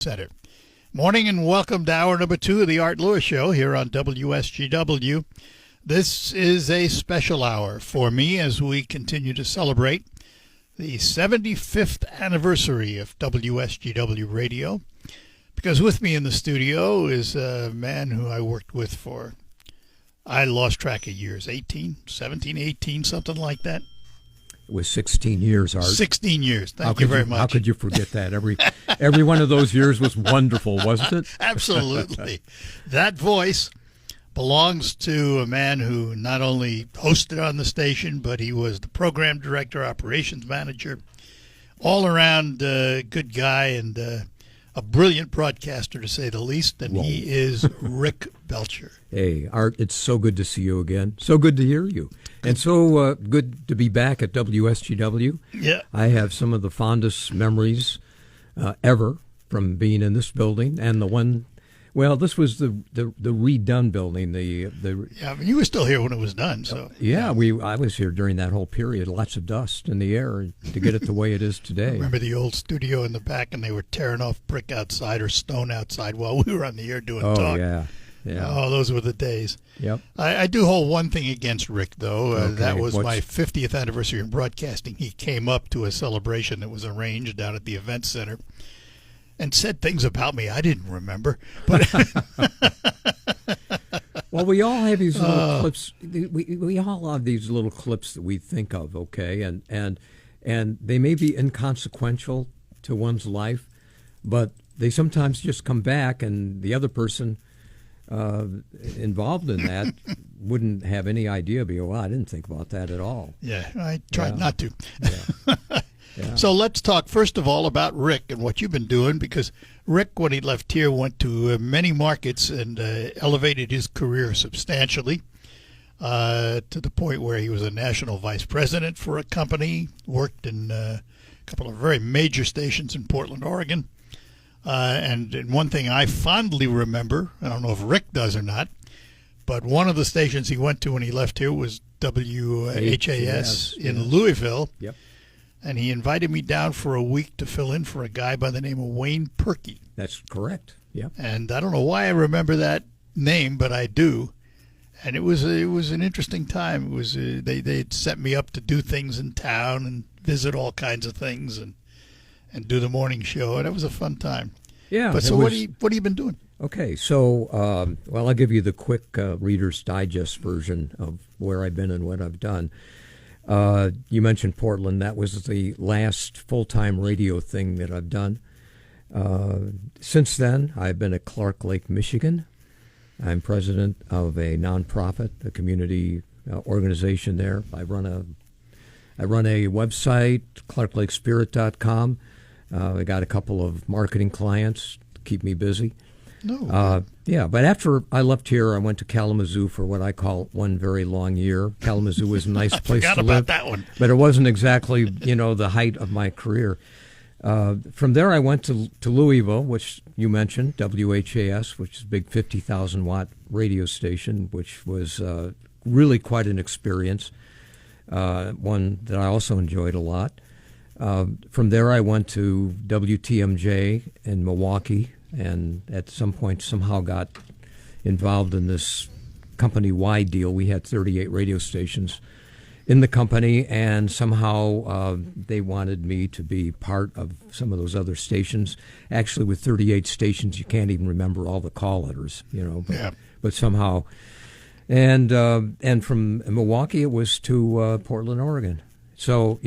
Center. Morning and welcome to hour number 2 of the Art Lewis Show here on WSGW. This is a special hour for me as we continue to celebrate the 75th anniversary of WSGW Radio. Because with me in the studio is a man who I worked with for, I lost track of years, 17, 18, something like that. It was 16 years, Art. 16 years. Thank you very much. How could you forget that? Every one of those years was wonderful, wasn't it? Absolutely. That voice belongs to a man who not only hosted on the station, but he was the program director, operations manager, all-around good guy and a brilliant broadcaster, to say the least, and he is Rick Belcher. Hey, Art, it's so good to see you again. So good to hear you. And so good to be back at WSGW. Yeah. I have some of the fondest memories ever from being in this building. And the one, well, this was the redone building. Yeah, I mean, you were still here when it was done. So yeah, I was here during that whole period. Lots of dust in the air to get it the way it is today. I remember the old studio in the back, and they were tearing off brick outside or stone outside while we were on the air doing talk. Oh, yeah. Oh, those were the days. Yep. I do hold one thing against Rick, though. Okay. That was my 50th anniversary in broadcasting. He came up to a celebration that was arranged down at the event center and said things about me I didn't remember. But well, we all have these little clips. We all have these little clips that we think of, okay? And they may be inconsequential to one's life, but they sometimes just come back, and the other person involved in that wouldn't have any idea. Well, I didn't think about that at all. Yeah, I tried not to. Yeah. Yeah. So let's talk first of all about Rick and what you've been doing, because Rick, when he left here, went to many markets and elevated his career substantially to the point where he was a national vice president for a company, worked in a couple of very major stations in Portland, Oregon. And one thing I fondly remember, I don't know if Rick does or not, but one of the stations he went to when he left here was WHAS in Louisville. Yep. And he invited me down for a week to fill in for a guy by the name of Wayne Perky. That's correct. Yep. And I don't know why I remember that name, but I do. And it was an interesting time. It was they'd set me up to do things in town and visit all kinds of things and do the morning show, and it was a fun time. Yeah. But so what have you been doing? Okay, so I'll give you the quick Reader's Digest version of where I've been and what I've done. You mentioned Portland. That was the last full-time radio thing that I've done. Since then, I've been at Clark Lake, Michigan. I'm president of a nonprofit, a community organization there. I run a website, clarklakespirit.com. I got a couple of marketing clients to keep me busy. No. Yeah, but after I left here, I went to Kalamazoo for what I call one very long year. Kalamazoo was a nice place to live. I forgot about that one. But it wasn't exactly, the height of my career. From there, I went to Louisville, which you mentioned, WHAS, which is a big 50,000-watt radio station, which was really quite an experience, one that I also enjoyed a lot. From there, I went to WTMJ in Milwaukee, and at some point somehow got involved in this company-wide deal. We had 38 radio stations in the company, and somehow they wanted me to be part of some of those other stations. Actually, with 38 stations, you can't even remember all the call letters, but somehow. And from Milwaukee, it was to Portland, Oregon. So,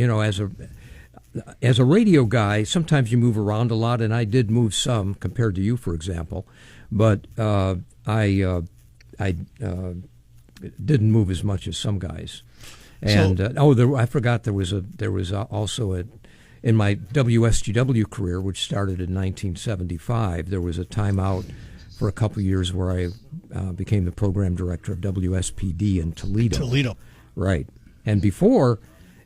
as a radio guy, sometimes you move around a lot, and I did move some compared to you, for example. But I didn't move as much as some guys. And I forgot there was also in my WSGW career, which started in 1975. There was a timeout for a couple of years where I became the program director of WSPD in Toledo. Right, and before.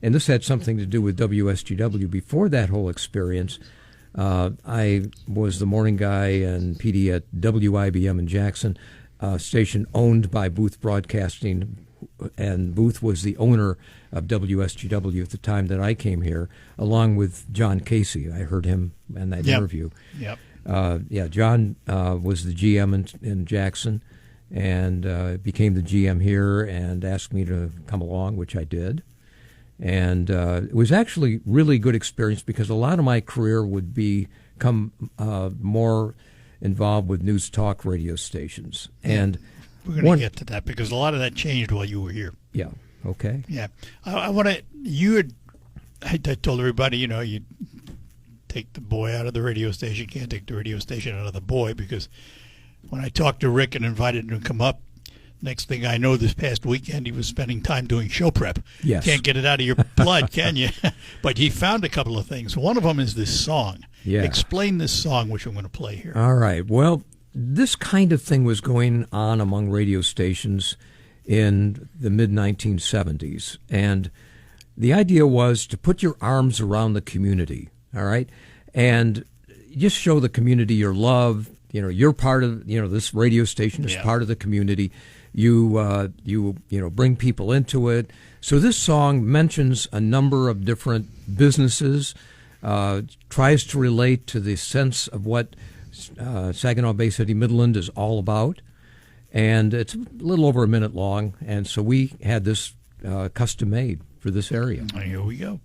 And this had something to do with WSGW. Before that whole experience, I was the morning guy and PD at WIBM in Jackson, a station owned by Booth Broadcasting, and Booth was the owner of WSGW at the time that I came here, along with John Casey. I heard him in that interview. Yep. John was the GM in Jackson, and became the GM here and asked me to come along, which I did. And it was actually really good experience because a lot of my career would become more involved with news talk radio stations. And we're going to get to that because a lot of that changed while you were here. Yeah. Okay. Yeah. I want to, I told everybody, you take the boy out of the radio station, can't take the radio station out of the boy, because when I talked to Rick and invited him to come up, next thing I know, this past weekend, he was spending time doing show prep. Yes. Can't get it out of your blood, can you? But he found a couple of things. One of them is this song. Yeah. Explain this song, which I'm going to play here. All right. Well, this kind of thing was going on among radio stations in the mid-1970s. And the idea was to put your arms around the community, all right? And just show the community your love. You're part of, this radio station is part of the community. You bring people into it. So this song mentions a number of different businesses, tries to relate to the sense of what Saginaw Bay City Midland is all about. And it's a little over a minute long. And so we had this custom made for this area. Here we go.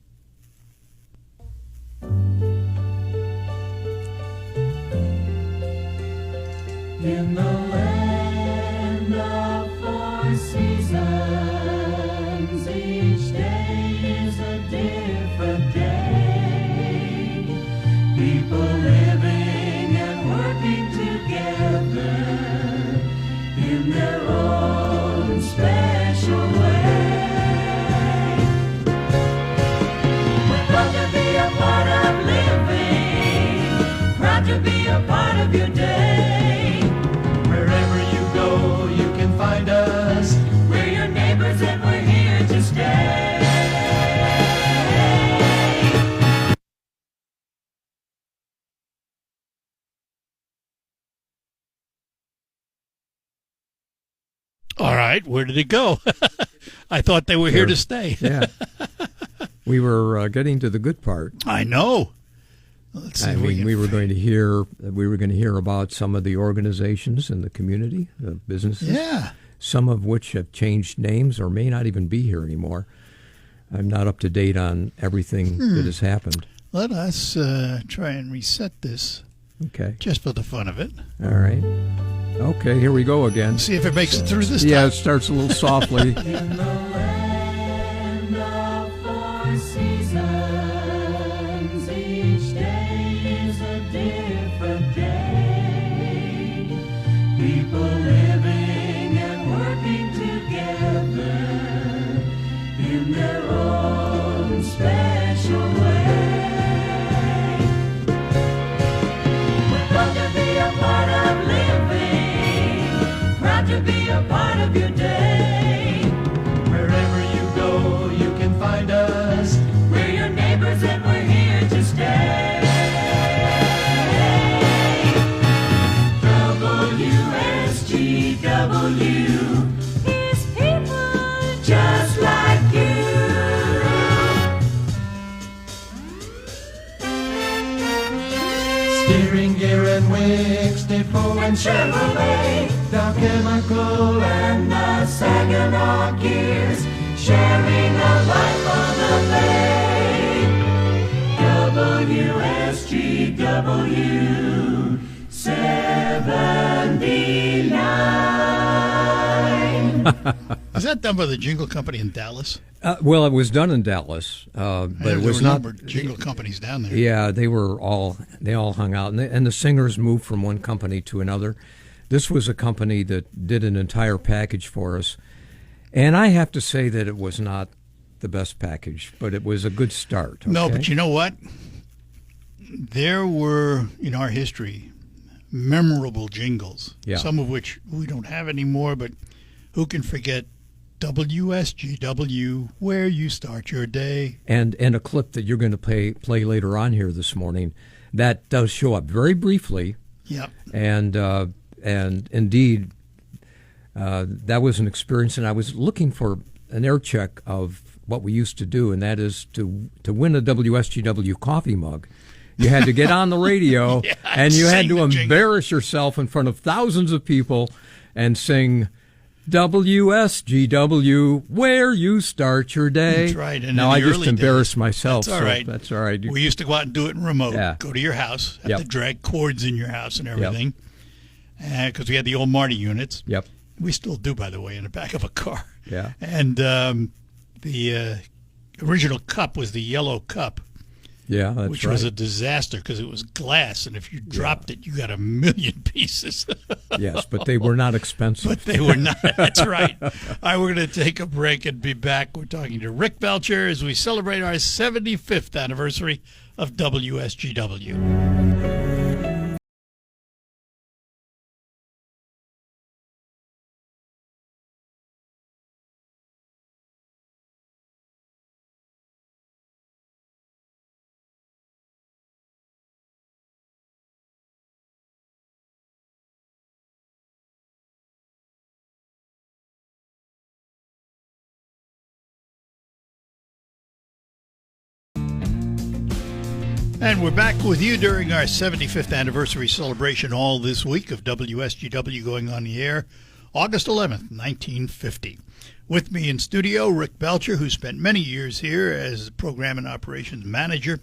In the land of four seasons, each day is a different day. People living and working together in their own special way. We're proud to be a part of living, proud to be a part of your day. Find us. We're your neighbors and we're here to stay. All right, where did it go? I thought they were here to stay. Yeah. We were getting to the good part. I know. Let's see. We were going to hear about some of the organizations in the community, the businesses. Yeah. Some of which have changed names or may not even be here anymore. I'm not up to date on everything that has happened. Let us try and reset this. Okay. Just for the fun of it. All right. Okay, here we go again. See if it makes it through this time. Yeah, it starts a little softly. In the land of four seasons, each day is a different day. People living and working together in their own special way. We're proud to be a part of living, proud to be a part of your day. Wherever you go, you can find us. We're your neighbors and we're here to stay. WSGW is people just like you. Steering gear and wicks, Defoe and Chevrolet, Dow Chemical and the Saginaw Gears, sharing a life on the bay. WSGW 79. Is that done by the Jingle Company in Dallas? Well, it was done in Dallas, but it was not. Jingle companies down there. Yeah, they all hung out, and the singers moved from one company to another. This was a company that did an entire package for us, and I have to say that it was not the best package, but it was a good start. Okay? No, but you know what? There were, in our history, memorable jingles, some of which we don't have anymore, but who can forget WSGW, where you start your day. And a clip that you're going to play later on here this morning that does show up very briefly. Yep. And indeed, that was an experience, and I was looking for an air check of what we used to do, and that is to win a WSGW coffee mug. You had to get on the radio, Yeah, and you had sing to the jingle. embarrass yourself in front of thousands of people and sing WSGW, where you start your day. That's right. And now in I the just early embarrassed days, myself. That's all so right. That's all right. We used to go out and do it in remote. Yeah. Go to your house, have Yep. to drag cords in your house and everything, because we had the old Marty units. Yep. We still do, by the way, in the back of a car. Yeah. And the original cup was the yellow cup, Yeah, that's which right. was a disaster because it was glass, and if you dropped it, you got 1,000,000 pieces. Yes, but they were not expensive. But they were not. That's right. All right, we're going to take a break and be back. We're talking to Rick Belcher as we celebrate our 75th anniversary of WSGW. And we're back with you during our 75th anniversary celebration all this week of WSGW going on the air, August 11th, 1950. With me in studio, Rick Belcher, who spent many years here as program and operations manager.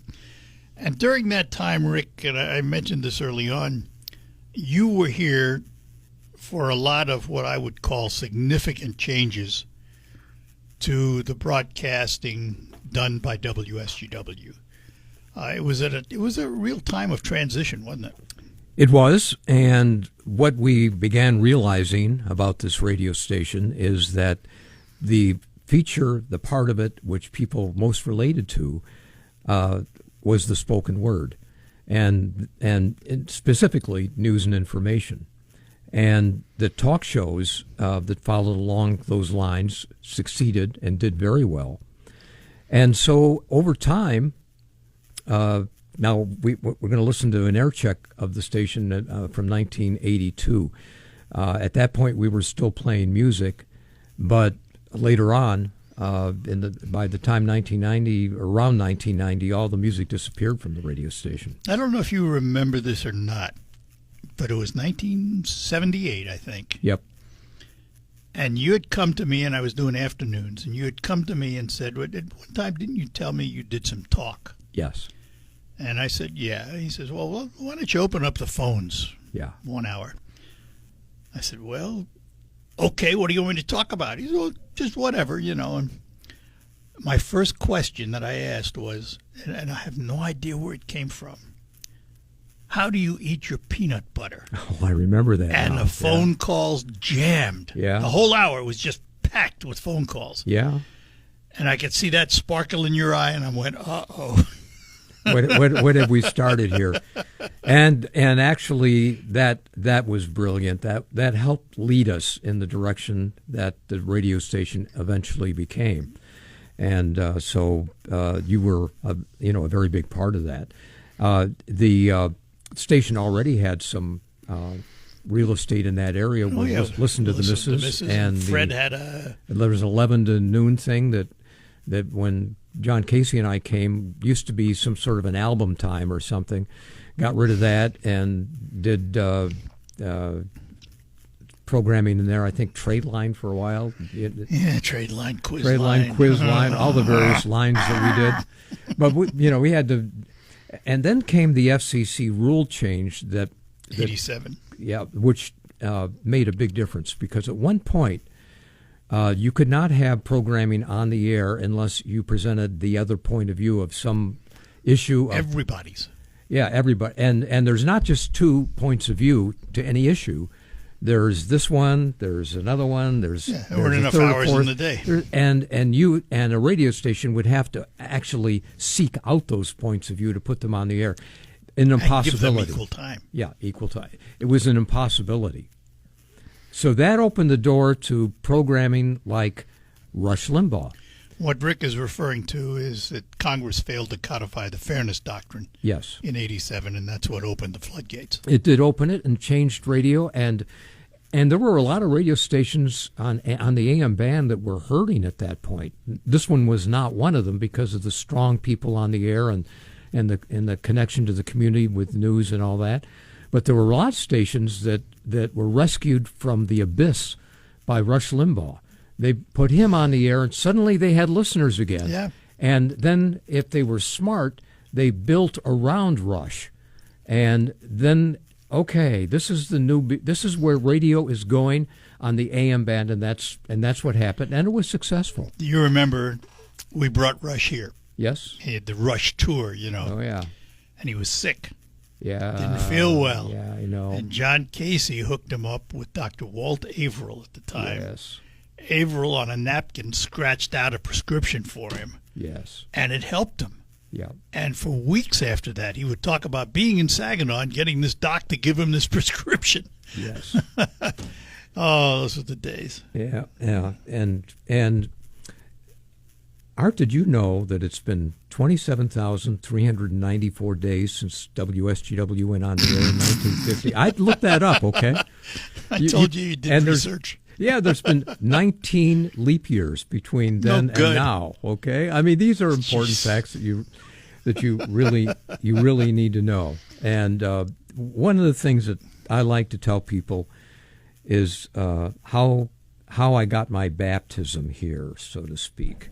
And during that time, Rick, and I mentioned this early on, you were here for a lot of what I would call significant changes to the broadcasting done by WSGW. It was a real time of transition, wasn't it? It was, and what we began realizing about this radio station is that the feature, the part of it which people most related to, was the spoken word, and specifically news and information. And the talk shows that followed along those lines succeeded and did very well. And so over time, now we're going to listen to an air check of the station from 1982. At that point, we were still playing music, but later on, by the time 1990, around 1990, all the music disappeared from the radio station. I don't know if you remember this or not, but it was 1978, I think. Yep. And you had come to me, and I was doing afternoons, and you had come to me and said, "At one time, didn't you tell me you did some talk?" Yes. And I said, "Yeah." He says, "Well, why don't you open up the phones Yeah. 1 hour?" I said, "Well, okay, what do you want me to talk about?" He said, "Well, just whatever, you know." And my first question that I asked was, and I have no idea where it came from, how do you eat your peanut butter? Oh, I remember that. And now. the phone calls jammed. Yeah. The whole hour was just packed with phone calls. Yeah. And I could see that sparkle in your eye, and I went, uh-oh. What have we started here? And actually, that was brilliant. That helped lead us in the direction that the radio station eventually became. And so you were, a very big part of that. The station already had some real estate in that area. Oh, yeah. Listen to the Missus. And Fred had a... There was an 11 to noon thing that when John Casey and I came, used to be some sort of an album time or something. Got rid of that and did programming in there. I think Trade Line for a while. Yeah, Trade Line, Quiz Trade Line, Quiz Line, all the various lines that we did. But we had to. And then came the FCC rule change that 87. Yeah, which made a big difference because at one point you could not have programming on the air unless you presented the other point of view of some issue. Everybody's. Yeah, everybody. And there's not just two points of view to any issue. There's this one, there's another one, there's weren't a enough third, hours fourth. in the day. And you and a radio station would have to actually seek out those points of view to put them on the air. An impossibility. Give them equal time. Yeah, equal time. It was an impossibility. So that opened the door to programming like Rush Limbaugh. What Rick is referring to is that Congress failed to codify the Fairness Doctrine Yes. in 87, and that's what opened the floodgates. It did open it and changed radio, and there were a lot of radio stations on the AM band that were hurting at that point. This one was not one of them because of the strong people on the air and and the connection to the community with news and all that. But there were a lot of stations that were rescued from the abyss by Rush Limbaugh. They put him on the air, and suddenly they had listeners again. Yeah. And then, if they were smart, they built around Rush. And then, okay, this is where radio is going on the AM band, and that's what happened, and it was successful. You remember we brought Rush here. Yes. He had the Rush tour, Oh yeah. and he was sick. Yeah. Didn't feel well. Yeah, I know. And John Casey hooked him up with Dr. Walt Averill at the time. Yes. Averill on a napkin scratched out a prescription for him, Yes. and it helped him. Yeah. And for weeks after that, he would talk about being in Saginaw and getting this doc to give him this prescription. Yes. Oh, those were the days. Yeah. Yeah. And Art, did you know that it's been 27,394 days since WSGW went on the air in 1950? I'd look that up, okay? I told you did and research. Yeah, there's been 19 leap years between then and now, okay? I mean, these are important facts that you really need to know. And one of the things that I like to tell people is how I got my baptism here, so to speak.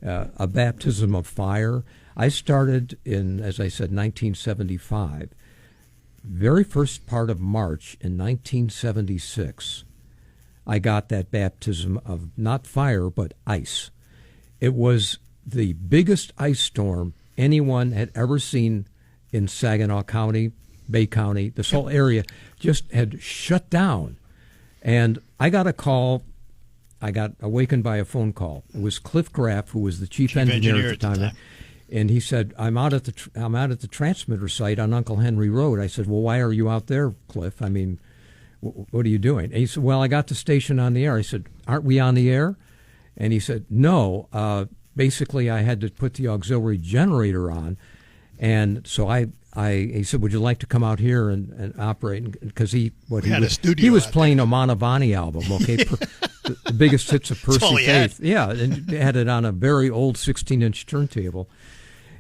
A baptism of fire. I started in, as I said, 1975. Very first part of March in 1976, I got that baptism of not fire, but ice. It was the biggest ice storm anyone had ever seen in Saginaw County, Bay County. This whole area just had shut down. And I got a call. I got awakened by a phone call. It was Cliff Graff, who was the chief engineer at the time. And he said, I'm out at the transmitter site on Uncle Henry Road. I said, well, why are you out there, Cliff? I mean, what are you doing? And he said, well, I got the station on the air. I said, aren't we on the air? And he said, no. Basically, I had to put the auxiliary generator on. And so he said, would you like to come out here and operate? Because he was playing a Manavani album, okay? The biggest hits of Percy Faith. Yeah, and had it on a very old 16-inch turntable.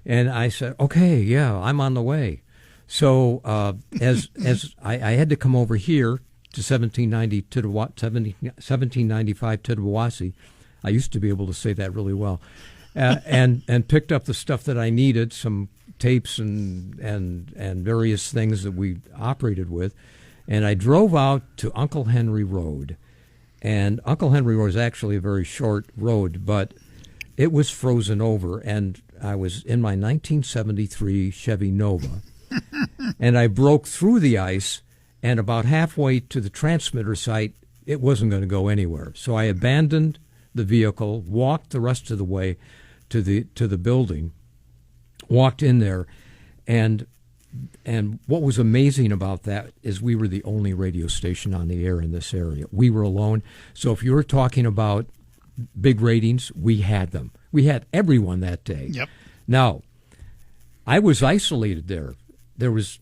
And I said, okay, yeah, I'm on the way. So as I had to come over here to 1795 Tittabawassee. I used to be able to say that really well. And picked up the stuff that I needed, some tapes and various things that we operated with. And I drove out to Uncle Henry Road. And Uncle Henry Road was actually a very short road, but it was frozen over. And I was in my 1973 Chevy Nova. And I broke through the ice, and about halfway to the transmitter site, it wasn't going to go anywhere. So I abandoned the vehicle, walked the rest of the way to the building, walked in there, and what was amazing about that is we were the only radio station on the air in this area. We were alone. So if you were talking about big ratings, we had them. We had everyone that day. Yep. Now, I was isolated there. There was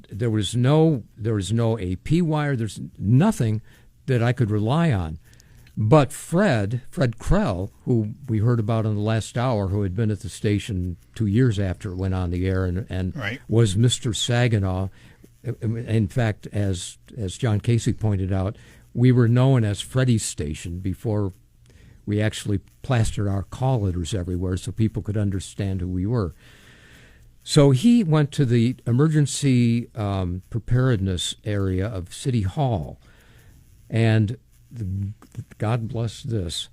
no AP wire. There's nothing that I could rely on. But Fred Krell, who we heard about in the last hour, who had been at the station 2 years after it went on the air and right. was Mr. Saginaw. In fact, as John Casey pointed out, we were known as Freddie's Station before we actually plastered our call letters everywhere so people could understand who we were. So he went to the emergency preparedness area of City Hall, and God bless this,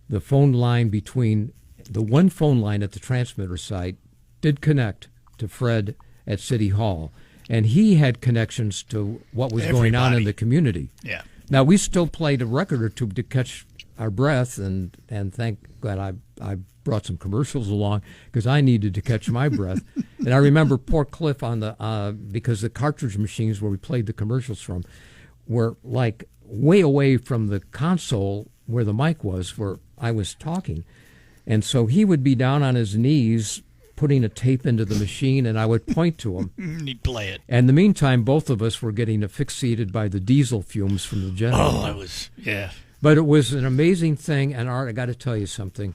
the phone line between the one phone line at the transmitter site did connect to Fred at City Hall, and he had connections to what was going on in the community. Yeah. Now, we still played a record or two to catch our breath, and thank God I brought some commercials along because I needed to catch my breath. And I remember poor Cliff on the because the cartridge machines where we played the commercials from were like way away from the console where the mic was, where I was talking. And so he would be down on his knees putting a tape into the machine, and I would point to him. He'd play it. And in the meantime, both of us were getting asphyxiated by the diesel fumes from the generator. Yeah. But it was an amazing thing, and Art, I got to tell you something.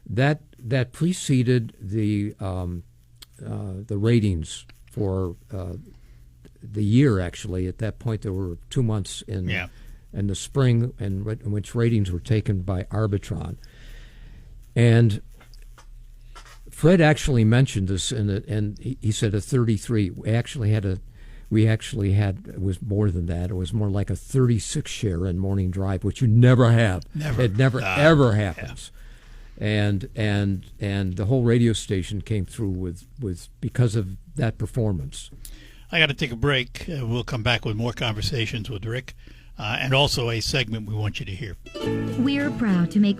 That preceded the the ratings for the year. Actually, at that point, there were 2 months in the spring, in which ratings were taken by Arbitron, and Fred actually mentioned this, and he said a 33. We actually had it was more than that. It was more like a 36 share in morning drive, which you never have. It never ever happens. Yeah. And the whole radio station came through with because of that performance. I got to take a break. We'll come back with more conversations with Rick, and also a segment we want you to hear. We're proud to make.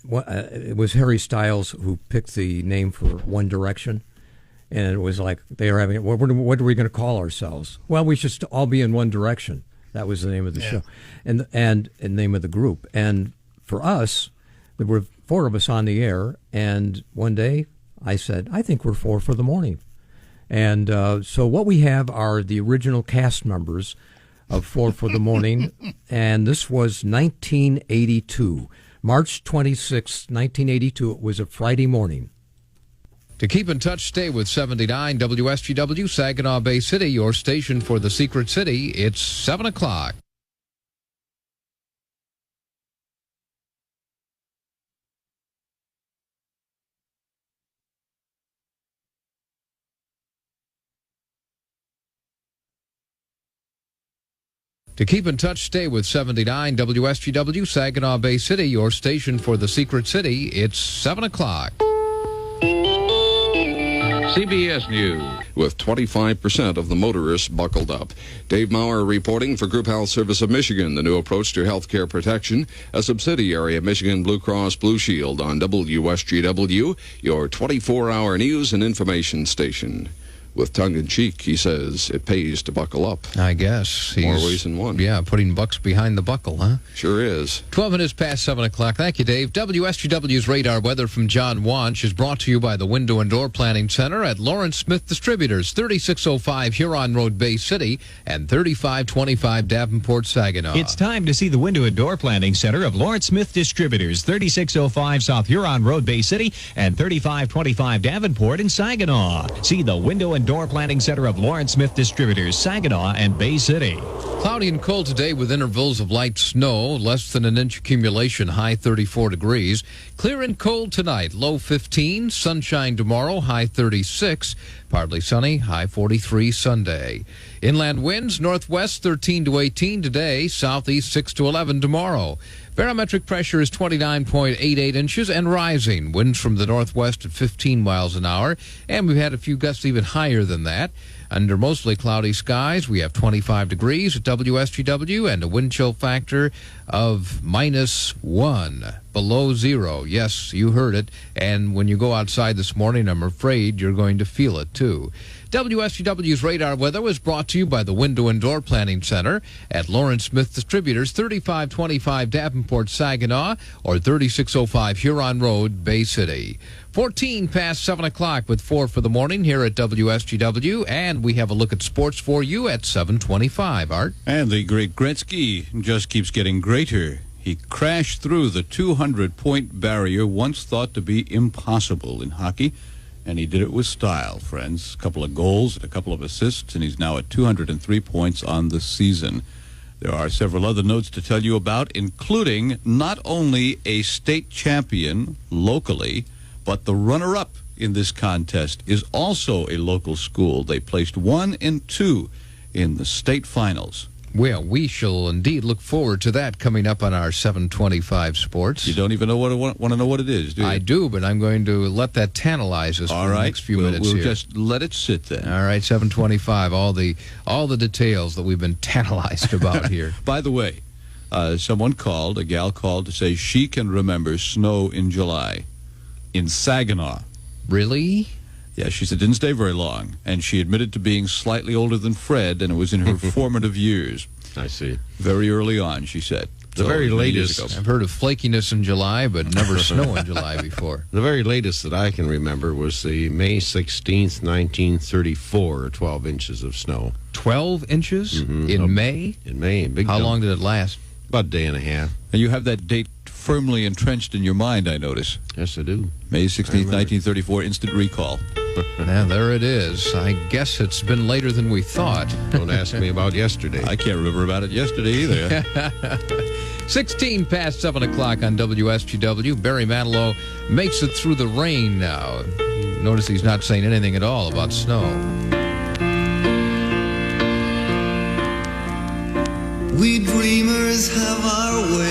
It was Harry Styles who picked the name for One Direction, and it was like they were having, what are we going to call ourselves? Well, we should all be in One Direction. That was the name of the show, and name of the group. And for us, there were 4 of us on the air, and one day I said, I think we're 4 for the morning. And so what we have are the original cast members of 4 for the morning, and this was 1982. March 26, 1982. It was a Friday morning. To keep in touch, stay with 79 WSGW, Saginaw Bay City, your station for the Secret City. It's 7 o'clock. To keep in touch, stay with 79 WSGW, Saginaw Bay City, your station for the Secret City. It's 7 o'clock. CBS News. With 25% of the motorists buckled up. Dave Maurer reporting for Group Health Service of Michigan, the new approach to health care protection, a subsidiary of Michigan Blue Cross Blue Shield on WSGW, your 24-hour news and information station. With tongue-in-cheek, he says it pays to buckle up. I guess. More ways than one. Yeah, putting bucks behind the buckle, huh? Sure is. 12 minutes past 7 o'clock. Thank you, Dave. WSGW's radar weather from John Wanch is brought to you by the Window and Door Planning Center at Lawrence Smith Distributors, 3605 Huron Road, Bay City, and 3525 Davenport, Saginaw. It's time to see the Window and Door Planning Center of Lawrence Smith Distributors, 3605 South Huron Road, Bay City, and 3525 Davenport in Saginaw. See the Window and Door Planning Center of Lawrence Smith Distributors, Saginaw and Bay City. Cloudy and cold today with intervals of light snow, less than an inch accumulation, high 34 degrees. Clear and cold tonight, low 15. Sunshine tomorrow, high 36. Partly sunny, high 43 Sunday. Inland winds, northwest 13 to 18 today, southeast 6 to 11 tomorrow. Barometric pressure is 29.88 inches and rising. Winds from the northwest at 15 miles an hour, and we've had a few gusts even higher than that. Under mostly cloudy skies, we have 25 degrees at WSGW and a wind chill factor of -1, below zero. Yes, you heard it. And when you go outside this morning, I'm afraid you're going to feel it, too. WSGW's radar weather was brought to you by the Window and Door Planning Center at Lawrence Smith Distributors, 3525 Davenport, Saginaw, or 3605 Huron Road, Bay City. 14 past 7 o'clock with 4 for the morning here at WSGW, and we have a look at sports for you at 7:25. Art? And the great Gretzky just keeps getting greater. He crashed through the 200-point barrier once thought to be impossible in hockey, and he did it with style, friends. A couple of goals and a couple of assists, and he's now at 203 points on the season. There are several other notes to tell you about, including not only a state champion locally, but the runner-up in this contest is also a local school. They placed 1 and 2 in the state finals. Well, we shall indeed look forward to that coming up on our 725 Sports. You don't even know want to know what it is, do you? I do, but I'm going to let that tantalize us for the next few minutes we'll here. Just let it sit then. All right, 725, all the details that we've been tantalized about here. By the way, a gal called to say she can remember snow in July in Saginaw. Really? Yeah, she said it didn't stay very long, and she admitted to being slightly older than Fred, and it was in her formative years. I see. Very early on, she said. The very latest. I've heard of flakiness in July, but never snow in July before. The very latest that I can remember was the May 16th, 1934, 12 inches of snow. 12 inches in May? In May. Big How dump. long did it last? About a day and a half. And you have that date firmly entrenched in your mind, I notice. Yes, I do. May 16th, 1934, instant recall. Now, there it is. I guess it's been later than we thought. Don't ask me about yesterday. I can't remember about it yesterday either. 16 past 7 o'clock on WSGW. Barry Manilow makes it through the rain now. Notice he's not saying anything at all about snow. We dreamers have our way.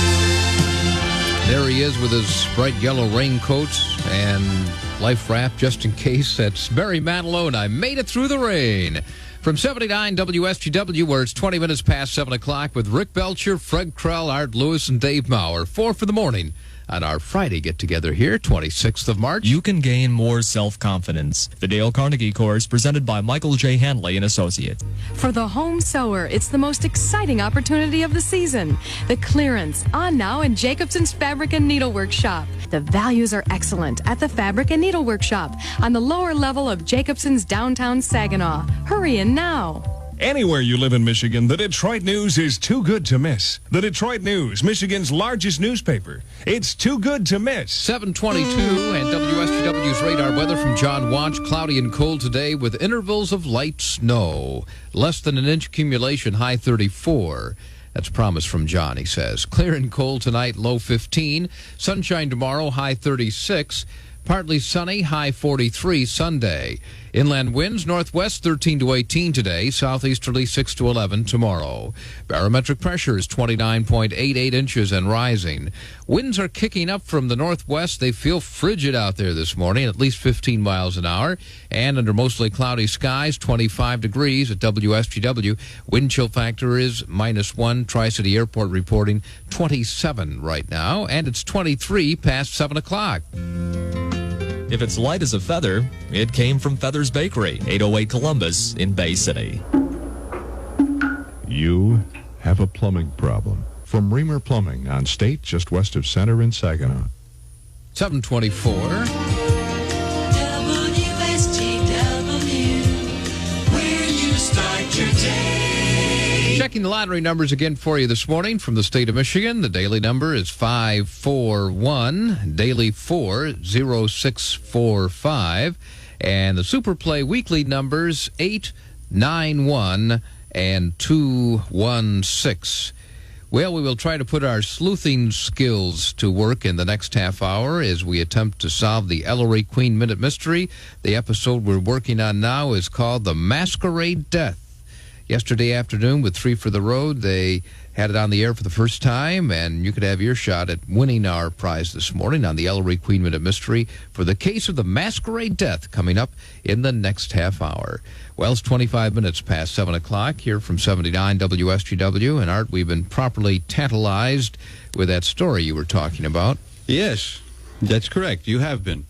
There he is with his bright yellow raincoats and life raft just in case. That's Barry Manilow, and I made it through the rain. From 79 WSGW, where it's 20 minutes past 7 o'clock, with Rick Belcher, Fred Krell, Art Lewis, and Dave Maurer. 4 for the morning on our Friday get-together here, 26th of March. You can gain more self-confidence. The Dale Carnegie Course, presented by Michael J. Hanley and Associates. For the home sewer, it's the most exciting opportunity of the season. The clearance on now in Jacobson's Fabric and Needlework Shop. The values are excellent at the Fabric and Needlework Shop on the lower level of Jacobson's downtown Saginaw. Hurry in now. Anywhere you live in Michigan, the Detroit News is too good to miss. The Detroit News, Michigan's largest newspaper. It's too good to miss. 7:22 and WSGW's radar weather from John Watch. Cloudy and cold today with intervals of light snow. Less than an inch accumulation, high 34. That's promise from John, he says. Clear and cold tonight, low 15. Sunshine tomorrow, high 36. Partly sunny, high 43 Sunday. Inland winds northwest 13 to 18 today, southeasterly 6 to 11 tomorrow. Barometric pressure is 29.88 inches and rising. Winds are kicking up from the northwest. They feel frigid out there this morning, at least 15 miles an hour. And under mostly cloudy skies, 25 degrees at WSGW. Wind chill factor is -1. Tri-City Airport reporting 27 right now. And it's 23 past 7 o'clock. If it's light as a feather, it came from Feathers Bakery, 808 Columbus in Bay City. You have a plumbing problem. From Reamer Plumbing on State, just west of Center in Saginaw. 724. WSGW, where you start your day. Checking the lottery numbers again for you this morning from the state of Michigan. The daily number is 541, daily 40645, and the Super Play weekly numbers 8, 9, 1, and 216. Well, we will try to put our sleuthing skills to work in the next half hour as we attempt to solve the Ellery Queen Minute Mystery. The episode we're working on now is called The Masquerade Death. Yesterday afternoon with 3 for the Road, they had it on the air for the first time, and you could have your shot at winning our prize this morning on the Ellery Queen Minute Mystery for the case of the Masquerade Death coming up in the next half hour. Well, it's 25 minutes past 7 o'clock here from 79 WSGW. And Art, we've been properly tantalized with that story you were talking about. Yes, that's correct. You have been.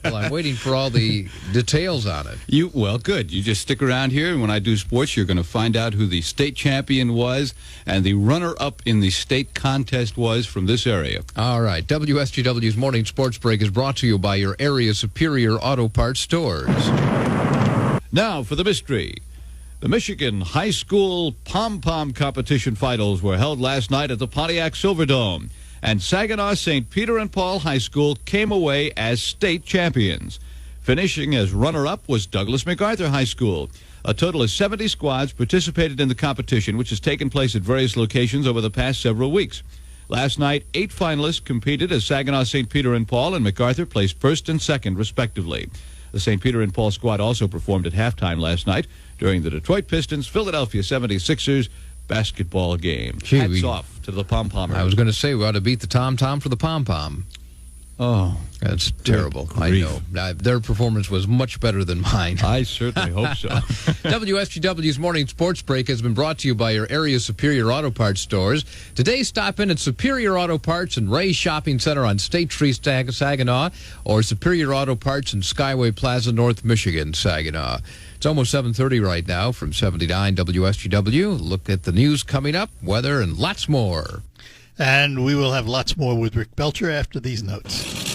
Well, I'm waiting for all the details on it. Well, good. You just stick around here, and when I do sports, you're going to find out who the state champion was and the runner-up in the state contest was from this area. All right. WSGW's Morning Sports Break is brought to you by your area Superior Auto Parts stores. Now for the mystery. The Michigan High School Pom-Pom Competition Finals were held last night at the Pontiac Silverdome, and Saginaw St. Peter and Paul High School came away as state champions. Finishing as runner-up was Douglas MacArthur High School. A total of 70 squads participated in the competition, which has taken place at various locations over the past several weeks. Last night, 8 finalists competed as Saginaw St. Peter and Paul and MacArthur placed first and second, respectively. The St. Peter and Paul squad also performed at halftime last night during the Detroit Pistons Philadelphia 76ers basketball game. Hats off to the Pom-Pommers. I was going to say we ought to beat the Tom-Tom for the Pom-Pom. Oh, that's terrible. I know. Their performance was much better than mine. I certainly hope so. WSGW's Morning Sports Break has been brought to you by your area Superior Auto Parts stores. Today, stop in at Superior Auto Parts and Ray's Shopping Center on State Street, Saginaw, or Superior Auto Parts in Skyway Plaza, North Michigan, Saginaw. It's almost 7:30 right now from 79 WSGW. Look at the news coming up, weather, and lots more. And we will have lots more with Rick Belcher after these notes.